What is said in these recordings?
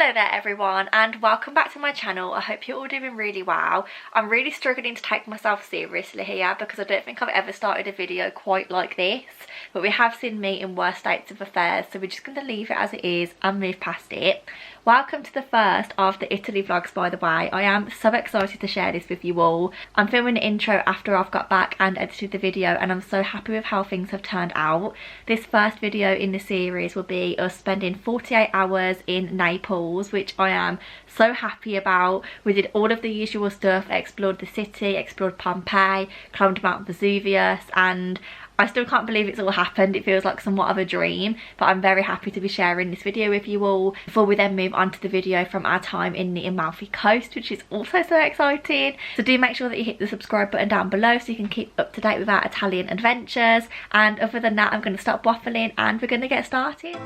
Hello there everyone, and welcome back to my channel. I hope you're all doing really well. I'm really struggling to take myself seriously here because I don't think I've ever started a video quite like this, but we have seen me in worse states of affairs, so we're just going to leave it as it is and move past it. Welcome to the first of the Italy vlogs, by the way. I am so excited to share this with you all. I'm filming the intro after I've got back and edited the video, and I'm so happy with how things have turned out. This first video in the series will be us spending 48 hours in Naples, which I am so happy about. We did all of the usual stuff, explored the city, explored Pompeii, climbed Mount Vesuvius, and I still can't believe it's all happened. It feels like somewhat of a dream, but I'm very happy to be sharing this video with you all before we then move on to the video from our time in the Amalfi Coast, which is also so exciting. So do make sure that you hit the subscribe button down below so you can keep up to date with our Italian adventures. And other than that, I'm going to stop waffling and we're going to get started.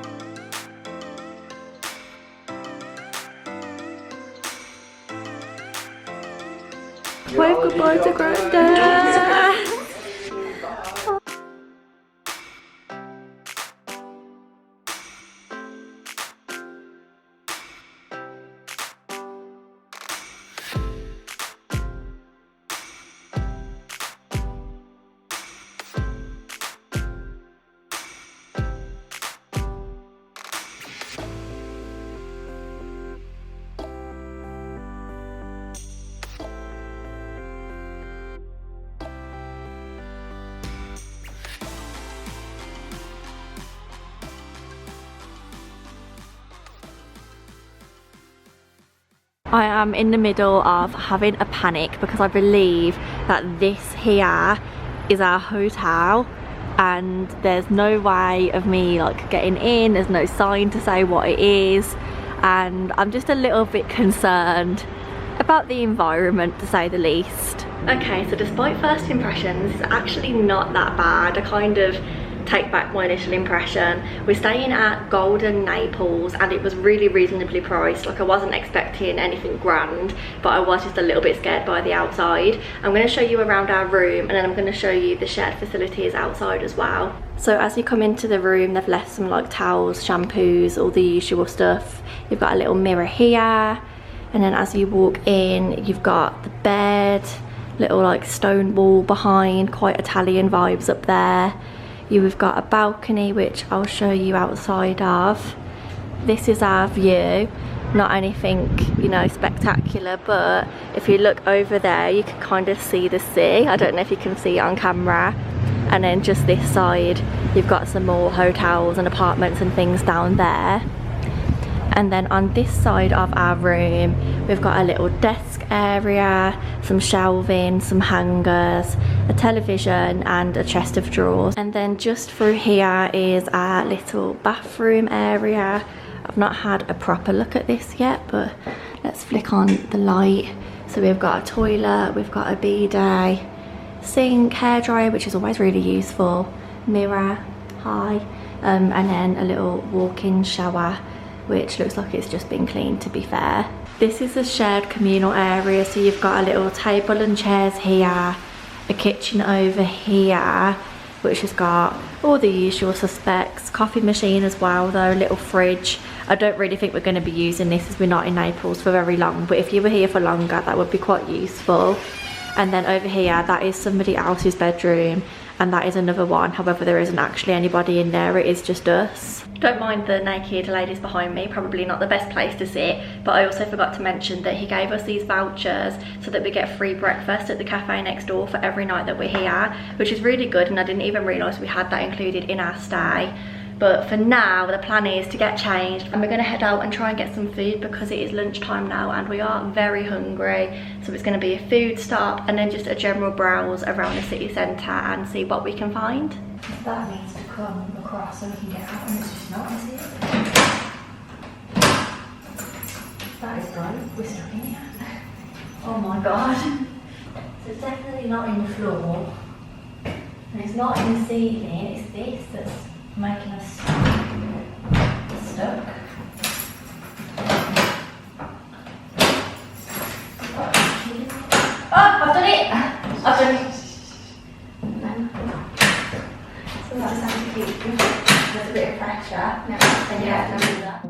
Wave goodbye to Grandad. I am in the middle of having a panic because I believe that this here is our hotel and there's no way of me like getting in. There's no sign to say what it is, and I'm just a little bit concerned about the environment, to say the least. Okay, so despite first impressions, it's actually not that bad. I kind of take back my initial impression. We're staying at Golden Naples and it was really reasonably priced. Like, I wasn't expecting anything grand, but I was just a little bit scared by the outside. I'm going to show you around our room and then I'm going to show you the shared facilities outside as well. So as you come into the room, they've left some like towels, shampoos, all the usual stuff. You've got a little mirror here, and then as you walk in you've got the bed, little like stone wall behind, quite Italian vibes up there. You've got a balcony which I'll show you outside of. This is our view, not anything, you know, spectacular, but if you look over there you can kind of see the sea. I don't know if you can see it on camera. And then just this side you've got some more hotels and apartments and things down there. And then on this side of our room we've got a little desk area, some shelving, some hangers, a television and a chest of drawers. And then just through here is our little bathroom area. I've not had a proper look at this yet, but let's flick on the light. So we've got a toilet, we've got a bidet, sink, hairdryer, which is always really useful, mirror, and then a little walk-in shower, which looks like it's just been cleaned, to be fair. This is a shared communal area, so you've got a little table and chairs here, a kitchen over here, which has got all the usual suspects, coffee machine as well though, little fridge. I don't really think we're going to be using this as we're not in Naples for very long, but if you were here for longer that would be quite useful. And then over here, that is somebody else's bedroom, and that is another one. However, there isn't actually anybody in there, it is just us. Don't mind the naked ladies behind me, probably not the best place to sit, but I also forgot to mention that he gave us these vouchers so that we get free breakfast at the cafe next door for every night that we're here, which is really good, and I didn't even realise we had that included in our stay. But for now, the plan is to get changed and we're going to head out and try and get some food because it is lunchtime now and we are very hungry. So it's going to be a food stop and then just a general browse around the city centre and see what we can find. That needs to come across so we can get out, and it's just not, is it? That is gone. We're stuck in here. Oh my god. So it's definitely not in the floor. And it's not in the ceiling, it's this that's making us stuck. Oh, I've done it! I've done it! So that's actually there's a bit of pressure. No, and yeah, don't do that.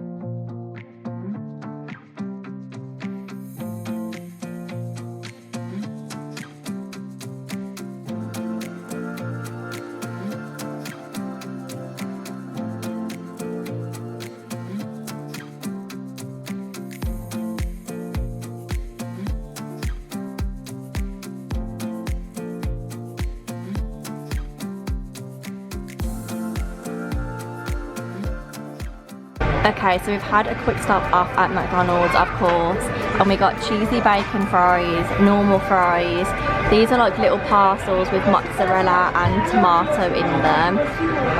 Okay, so we've had a quick stop off at McDonald's, of course, and we got cheesy bacon fries, normal fries. These are like little parcels with mozzarella and tomato in them.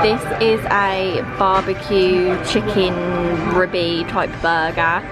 This is a barbecue chicken ribby type burger.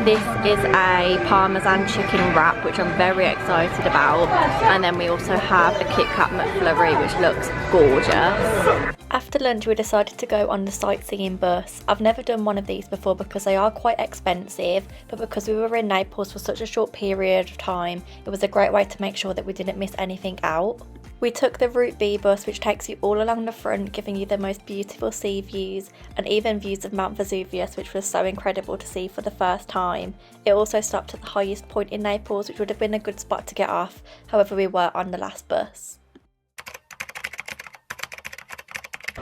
This is a Parmesan chicken wrap, which I'm very excited about. And then we also have a Kit Kat McFlurry, which looks gorgeous. After lunch we decided to go on the sightseeing bus. I've never done one of these before because they are quite expensive, but because we were in Naples for such a short period of time, it was a great way to make sure that we didn't miss anything out. We took the Route B bus, which takes you all along the front, giving you the most beautiful sea views and even views of Mount Vesuvius, which was so incredible to see for the first time. It also stopped at the highest point in Naples, which would have been a good spot to get off, however we were on the last bus.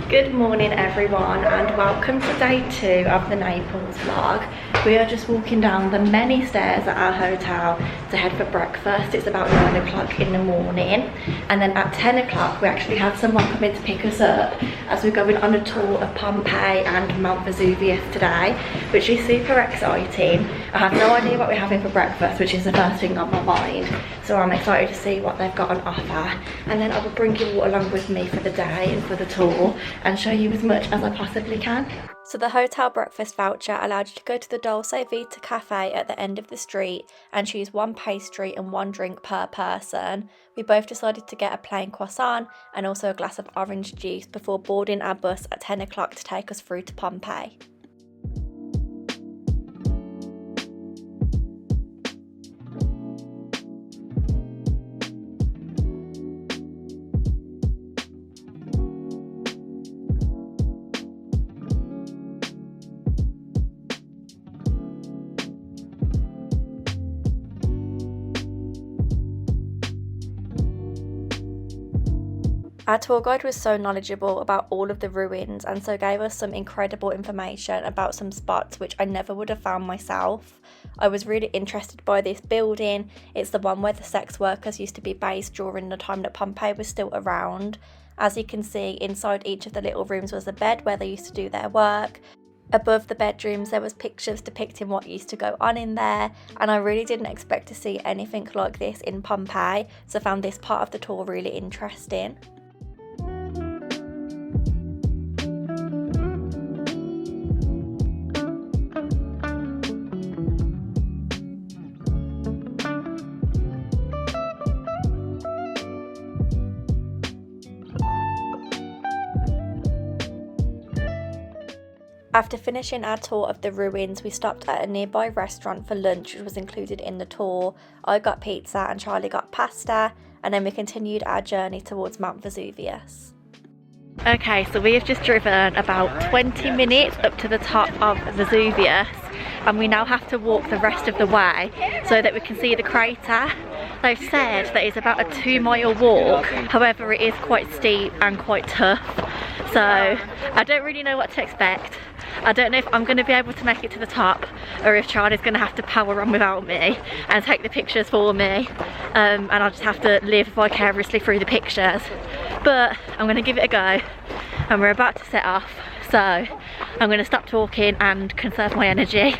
Good morning everyone, and welcome to day 2 of the Naples vlog. We are just walking down the many stairs at our hotel to head for breakfast. It's about 9 o'clock in the morning, and then at 10 o'clock we actually have someone coming to pick us up as we're going on a tour of Pompeii and Mount Vesuvius today, which is super exciting. I have no idea what we're having for breakfast, which is the first thing on my mind, so I'm excited to see what they've got on offer, and then I will bring you all along with me for the day and for the tour and show you as much as I possibly can. So the hotel breakfast voucher allowed you to go to the Dolce Vita cafe at the end of the street and choose 1 pastry and 1 drink per person. We both decided to get a plain croissant and also a glass of orange juice before boarding our bus at 10 o'clock to take us through to Pompeii. Our tour guide was so knowledgeable about all of the ruins and so gave us some incredible information about some spots which I never would have found myself. I was really interested by this building. It's the one where the sex workers used to be based during the time that Pompeii was still around. As you can see, inside each of the little rooms was a bed where they used to do their work. Above the bedrooms there was pictures depicting what used to go on in there, and I really didn't expect to see anything like this in Pompeii, so I found this part of the tour really interesting. After finishing our tour of the ruins, we stopped at a nearby restaurant for lunch, which was included in the tour. I got pizza and Charlie got pasta, and then we continued our journey towards Mount Vesuvius. Okay, so we have just driven about 20 minutes up to the top of Vesuvius, and we now have to walk the rest of the way so that we can see the crater. They've said that it's about a 2-mile walk, however it is quite steep and quite tough, so I don't really know what to expect. I don't know if I'm going to be able to make it to the top or if Charlie's going to have to power on without me and take the pictures for me, and I'll just have to live vicariously through the pictures. But I'm going to give it a go, and we're about to set off, so I'm going to stop talking and conserve my energy.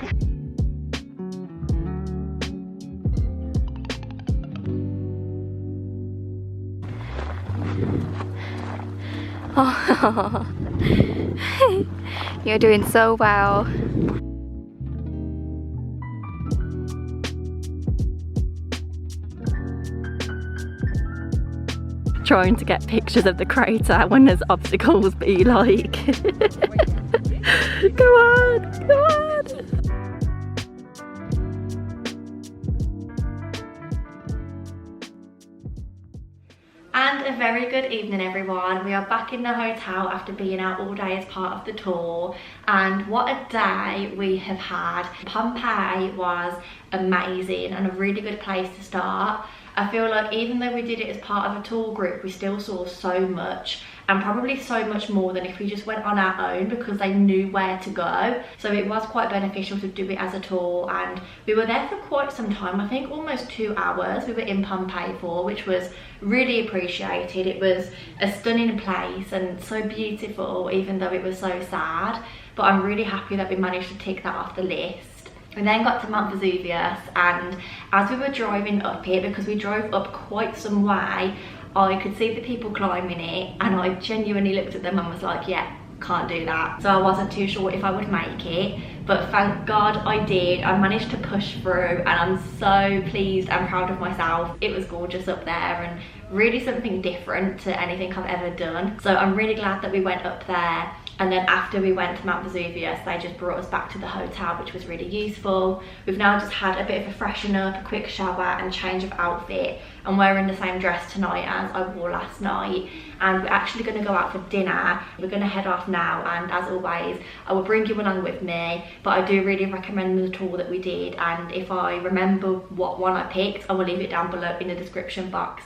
Oh, you're doing so well. Trying to get pictures of the crater when there's obstacles be like. Come on, come on. And a very good evening everyone. We are back in the hotel after being out all day as part of the tour, and what a day we have had. Pompeii was amazing and a really good place to start. I feel like even though we did it as part of a tour group, we still saw so much, and probably so much more than if we just went on our own, because they knew where to go. So it was quite beneficial to do it as a tour, and we were there for quite some time. I think almost 2 hours we were in Pompeii for, which was really appreciated. It was a stunning place and so beautiful, even though it was so sad. but I'm really happy that we managed to tick that off the list. We then got to Mount Vesuvius, and as we were driving up it, because we drove up quite some way, I could see the people climbing it, and I genuinely looked at them and was like, yeah, can't do that. So I wasn't too sure if I would make it, but thank God I did. I managed to push through, and I'm so pleased and proud of myself. It was gorgeous up there and really something different to anything I've ever done. So I'm really glad that we went up there. And then after we went to Mount Vesuvius, they just brought us back to the hotel, which was really useful. We've now just had a bit of a freshen up, a quick shower and change of outfit. I'm wearing the same dress tonight as I wore last night. And we're actually going to go out for dinner. We're going to head off now, and as always, I will bring you along with me. But I do really recommend the tour that we did, and if I remember what one I picked, I will leave it down below in the description box.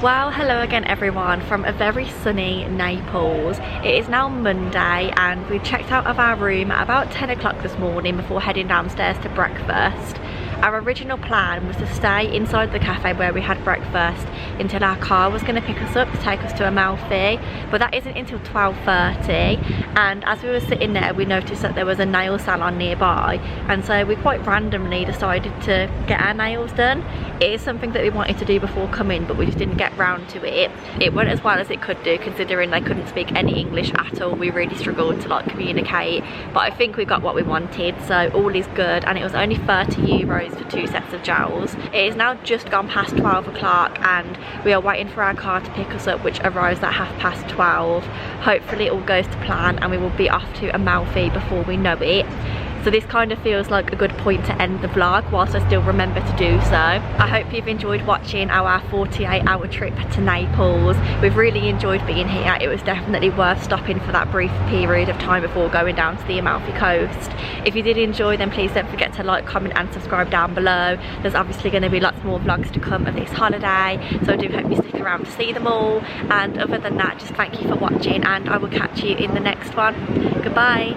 Well, hello again everyone from a very sunny Naples. It is now Monday, and we checked out of our room at about 10 o'clock this morning before heading downstairs to breakfast. Our original plan was to stay inside the cafe where we had breakfast until our car was going to pick us up to take us to Amalfi, but that isn't until 12:30. And as we were sitting there, we noticed that there was a nail salon nearby, and so we quite randomly decided to get our nails done. It is something that we wanted to do before coming, but we just didn't get round to it. It went as well as it could do, considering they couldn't speak any English at all. We really struggled to like communicate, but I think we got what we wanted, so all is good. And it was only €30 for 2 sets of gels. It is now just gone past 12 o'clock, and we are waiting for our car to pick us up, which arrives at 12:30. Hopefully it all goes to plan and we will be off to Amalfi before we know it. So this kind of feels like a good point to end the vlog whilst I still remember to do so. I hope you've enjoyed watching our 48-hour trip to Naples. We've really enjoyed being here. It was definitely worth stopping for that brief period of time before going down to the Amalfi Coast. If you did enjoy, then please don't forget to like, comment and subscribe down below. There's obviously going to be lots more vlogs to come of this holiday, so I do hope you stick around to see them all. And other than that, just thank you for watching, and I will catch you in the next one. Goodbye.